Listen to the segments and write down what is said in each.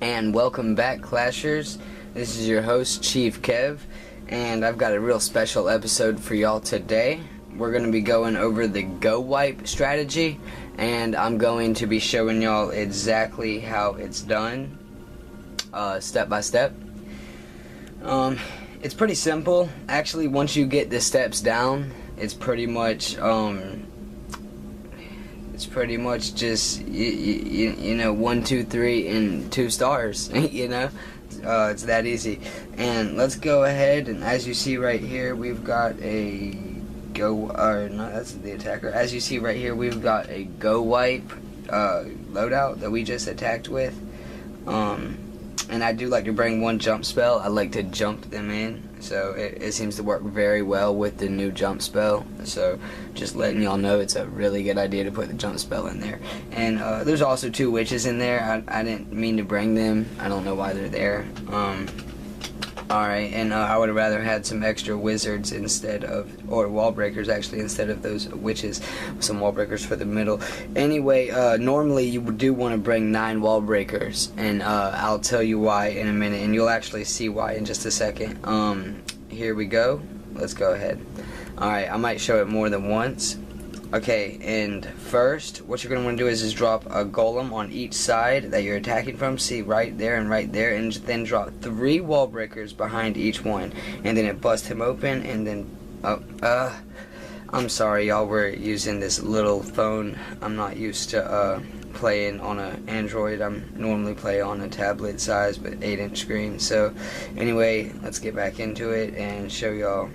And welcome back, Clashers. This is your host, Chief Kev, and I've got a real special episode for y'all today. We're going to be going over the gowipe strategy, and I'm going to be showing y'all exactly how it's done, step by step. It's pretty simple. Actually, once you get the steps down, it's pretty much just you know 1, 2, 3 and 2 stars. You know, it's that easy. And let's go ahead, and as you see right here, we've got a that's the attacker. As you see right here, we've got a gowipe loadout that we just attacked with. And I do like to bring one jump spell. I like to jump them in, so it seems to work very well with the new jump spell. So just letting y'all know, it's a really good idea to put the jump spell in there. And there's also 2 witches in there. I didn't mean to bring them. I don't know why they're there. Alright, and I would have rather had some extra wizards instead of, or wall breakers actually, instead of those witches. Some wall breakers for the middle. Anyway, normally you do want to bring 9 wall breakers, and I'll tell you why in a minute, and you'll actually see why in just a second. Here we go. Let's go ahead. Alright, I might show it more than once. Okay, and first, what you're going to want to do is drop a golem on each side that you're attacking from. See, right there, and then drop 3 wall breakers behind each one. And then it busts him open, and then, I'm sorry, y'all, we're using this little phone. I'm not used to, playing on an Android. I'm normally play on a tablet size, but 8-inch screen. So, anyway, let's get back into it and show y'all.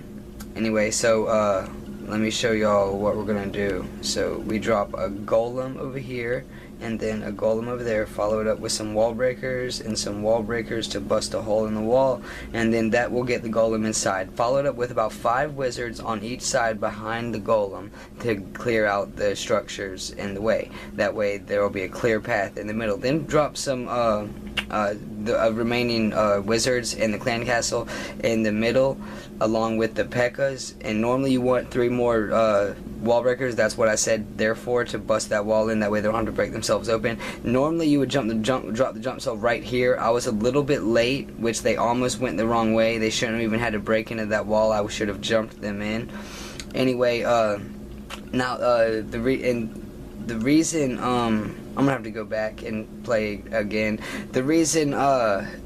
Anyway, so, let me show y'all what we're gonna do. So we drop a golem over here, and then a golem over there, follow it up with some wall breakers and some wall breakers to bust a hole in the wall, and then that will get the golem inside. Follow it up with about 5 wizards on each side behind the golem to clear out the structures in the way. That way there will be a clear path in the middle. Then drop some the remaining wizards in the clan castle in the middle, along with the P.E.K.K.A.s, and normally you want 3 more wall breakers. That's what I said, therefore, to bust that wall in. That way they don't have to break themselves open. Normally you would drop the jump cell right here. I was a little bit late, which they almost went the wrong way. They shouldn't have even had to break into that wall. I should have jumped them in. Anyway, now the reason I'm gonna have to go back and play again. The reason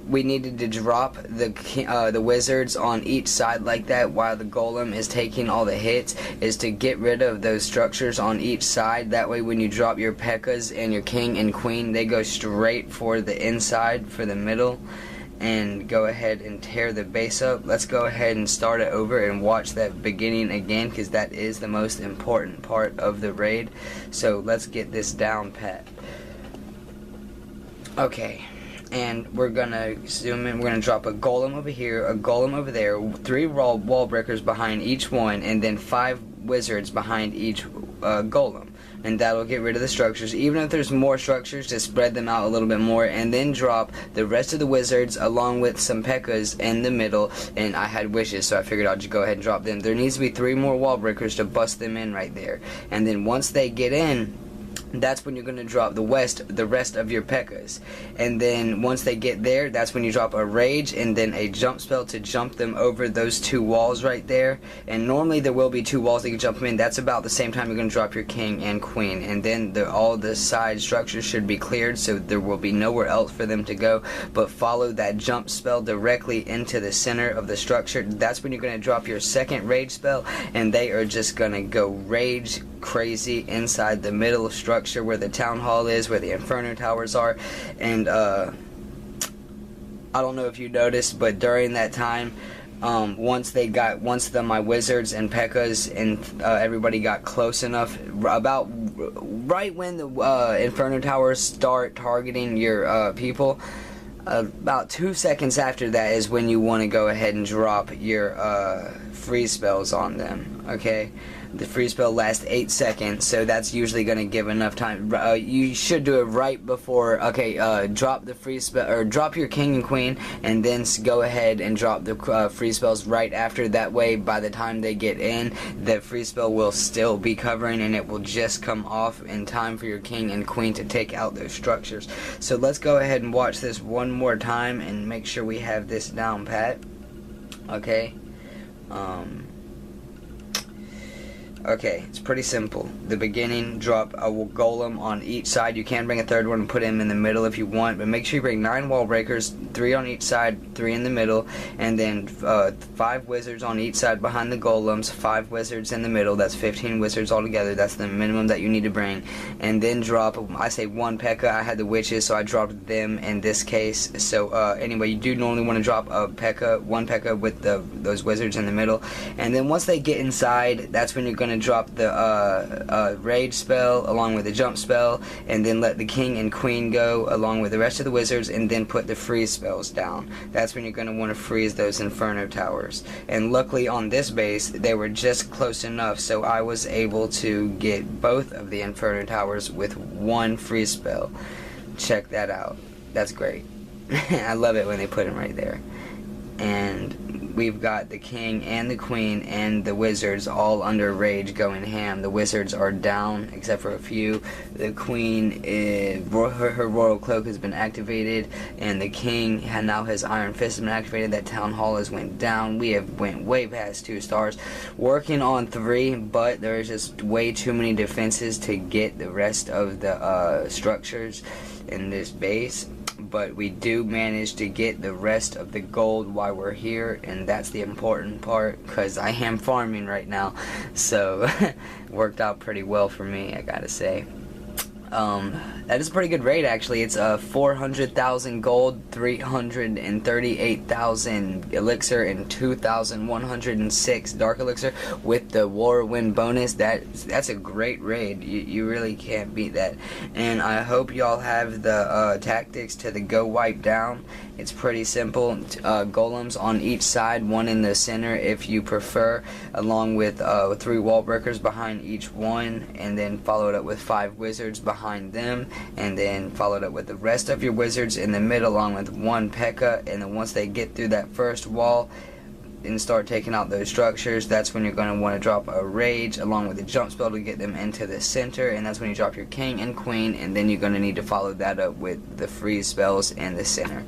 we needed to drop the wizards on each side like that while the golem is taking all the hits is to get rid of those structures on each side. That way when you drop your P.E.K.K.A.s and your king and queen, they go straight for the inside, for the middle, and go ahead and tear the base up. Let's go ahead and start it over and watch that beginning again, because that is the most important part of the raid. So let's get this down pat. Okay, and we're gonna zoom in. We're gonna drop a golem over here, a golem over there, 3 wall breakers behind each one, and then 5 wizards behind each golem. And that'll get rid of the structures. Even if there's more structures, just spread them out a little bit more, and then drop the rest of the wizards along with some P.E.K.K.A.s in the middle. And I had wishes, so I figured I'd just go ahead and drop them. There needs to be 3 more wall breakers to bust them in right there. And then once they get in, that's when you're going to drop the rest of your P.E.K.K.A.s. And then once they get there, that's when you drop a rage and then a jump spell to jump them over those 2 walls right there. And normally there will be 2 walls that you can jump them in. That's about the same time you're going to drop your king and queen. And then all the side structures should be cleared, so there will be nowhere else for them to go. But follow that jump spell directly into the center of the structure. That's when you're going to drop your second rage spell, and they are just going to go rage crazy inside the middle structure where the town hall is, where the inferno towers are. And I don't know if you noticed, but during that time, once my wizards and P.E.K.K.A.s and everybody got close enough, about right when the inferno towers start targeting your people, about 2 seconds after that is when you want to go ahead and drop your freeze spells on them. Okay, The freeze spell lasts 8 seconds, so that's usually going to give enough time. You should do it right before. Okay, drop the freeze spell, or drop your king and queen, and then go ahead and drop the freeze spells right after. That way, by the time they get in, the freeze spell will still be covering, and it will just come off in time for your king and queen to take out those structures. So let's go ahead and watch this one more time and make sure we have this down pat. Okay. Okay, it's pretty simple. The beginning, drop a golem on each side. You can bring a third one and put him in the middle if you want, but make sure you bring 9 wall breakers, 3 on each side, 3 in the middle, and then 5 wizards on each side behind the golems, 5 wizards in the middle. That's 15 wizards altogether. That's the minimum that you need to bring. And then drop, I say 1 P.E.K.K.A. I had the witches, so I dropped them in this case. So anyway, you do normally want to drop a P.E.K.K.A., 1 P.E.K.K.A. with those wizards in the middle. And then once they get inside, that's when you're going to drop the rage spell along with the jump spell, and then let the king and queen go along with the rest of the wizards, and then put the freeze spells down. That's when you're going to want to freeze those inferno towers. And luckily on this base they were just close enough, so I was able to get both of the inferno towers with 1 freeze spell. Check that out. That's great. I love it when they put them right there. And we've got the king and the queen and the wizards all under rage going ham. The wizards are down except for a few. The queen, her royal cloak has been activated, and the king now his iron fist has been activated. That town hall has went down. We have went way past 2 stars, working on 3, but there's just way too many defenses to get the rest of the structures in this base. But we do manage to get the rest of the gold while we're here, and that's the important part, because I am farming right now, so worked out pretty well for me, I gotta say. That is a pretty good raid, actually. It's 400,000 gold, 338,000 elixir, and 2,106 dark elixir with the Warwind bonus. That's a great raid. You really can't beat that. And I hope y'all have the tactics to the go wipe down. It's pretty simple. Golems on each side, 1 in the center if you prefer, along with 3 wall breakers behind each one, and then follow it up with 5 wizards behind them, and then followed up with the rest of your wizards in the middle along with 1 P.E.K.K.A. And then once they get through that first wall and start taking out those structures, that's when you're going to want to drop a rage along with the jump spell to get them into the center, and that's when you drop your king and queen, and then you're going to need to follow that up with the freeze spells in the center.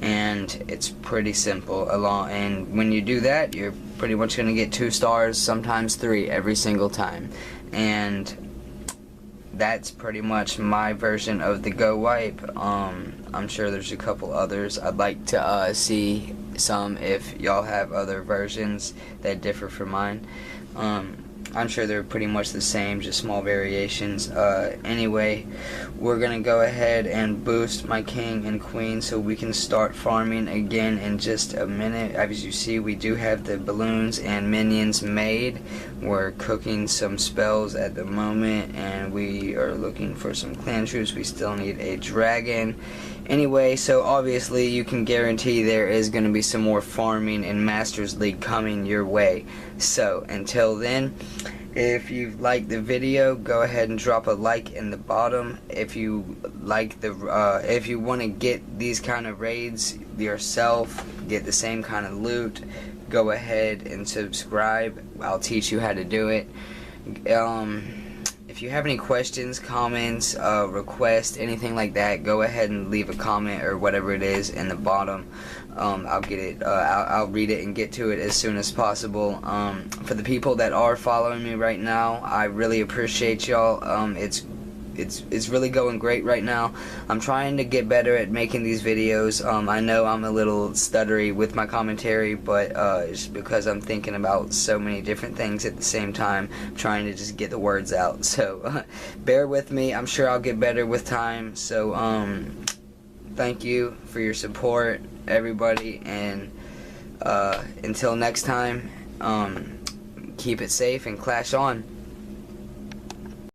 And it's pretty simple. And when you do that, you're pretty much going to get 2 stars, sometimes 3 every single time. And that's pretty much my version of the go wipe. I'm sure there's a couple others. I'd like to see some if y'all have other versions that differ from mine. I'm sure they're pretty much the same, just small variations. Anyway, we're gonna go ahead and boost my king and queen so we can start farming again in just a minute. As you see, we do have the balloons and minions made. We're cooking some spells at the moment, and we are looking for some clan troops. We still need a dragon. Anyway, so obviously you can guarantee there is going to be some more farming in Masters League coming your way. So until then, if you liked the video, go ahead and drop a like in the bottom. If you like if you want to get these kind of raids yourself, get the same kind of loot, go ahead and subscribe. I'll teach you how to do it. If you have any questions, comments, requests, anything like that, go ahead and leave a comment or whatever it is in the bottom. I'll get it. I'll read it and get to it as soon as possible. For the people that are following me right now, I really appreciate y'all. It's really going great right now. I'm trying to get better at making these videos. I know I'm a little stuttery with my commentary, but it's because I'm thinking about so many different things at the same time, trying to just get the words out. So bear with me. I'm sure I'll get better with time. So thank you for your support, everybody, and until next time, keep it safe and clash on.